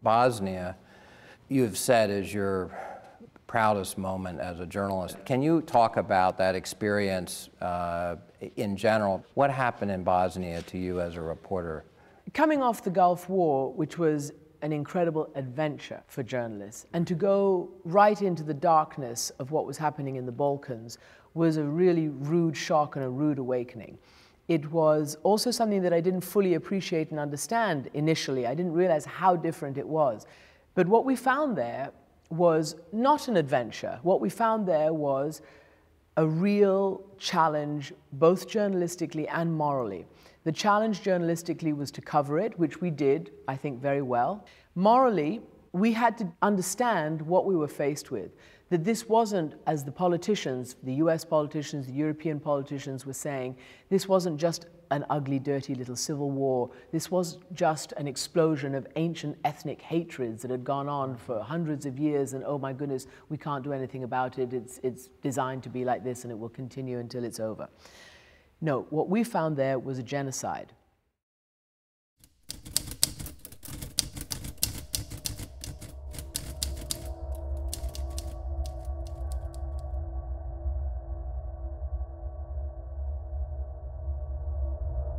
Bosnia, you've said is your proudest moment as a journalist. Can you talk about that experience in general? What happened in Bosnia to you as a reporter? Coming off the Gulf War, which was an incredible adventure for journalists, and to go right into the darkness of what was happening in the Balkans was a really rude shock and a rude awakening. It was also something that I didn't fully appreciate and understand initially. I didn't realize how different it was. But what we found there was not an adventure. What we found there was a real challenge, both journalistically and morally. The challenge journalistically was to cover it, which we did, I think, very well. Morally, we had to understand what we were faced with, that this wasn't, as the politicians, the US politicians, the European politicians were saying, this wasn't just an ugly, dirty little civil war. This was just an explosion of ancient ethnic hatreds that had gone on for hundreds of years, and oh my goodness, we can't do anything about it. It's designed to be like this, and it will continue until it's over. No, what we found there was a genocide.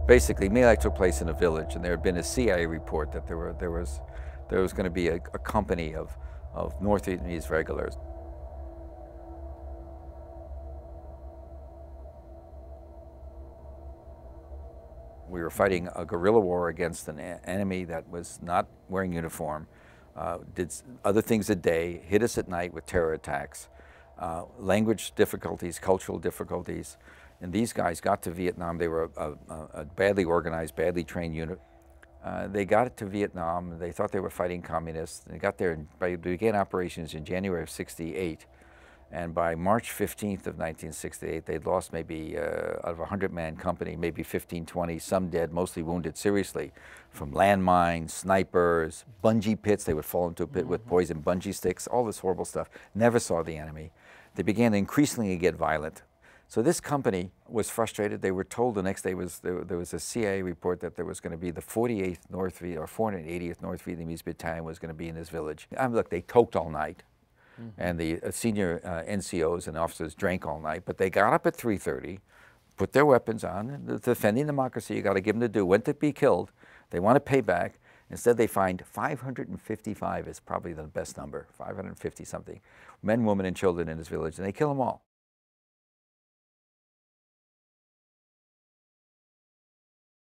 Basically, melee took place in a village, and there had been a CIA report that there was going to be a company of North Vietnamese regulars. We were fighting a guerrilla war against an enemy that was not wearing uniform, did other things a day, hit us at night with terror attacks, language difficulties, cultural difficulties. And these guys got to Vietnam. They were a badly organized, badly trained unit. They got it to Vietnam. They thought they were fighting communists. They got there and began operations in January of '68. And by March 15th of 1968, they'd lost maybe, out of a 100-man company, maybe 15, 20, some dead, mostly wounded seriously, from landmines, snipers, bungee pits. They would fall into a pit with poison bungee sticks, all this horrible stuff. Never saw the enemy. They began to increasingly get violent. So this company was frustrated. They were told the next day there was a CIA report that there was going to be the 48th North Viet or 480th North Vietnamese Battalion was going to be in this village. Look, they toked all night. And the senior NCOs and officers drank all night, but they got up at 3:30, put their weapons on. Defending democracy, you got to give them to do. Went to be killed. They want to pay back. Instead, they find 555 is probably the best number, 550 something, men, women, and children in this village, and they kill them all.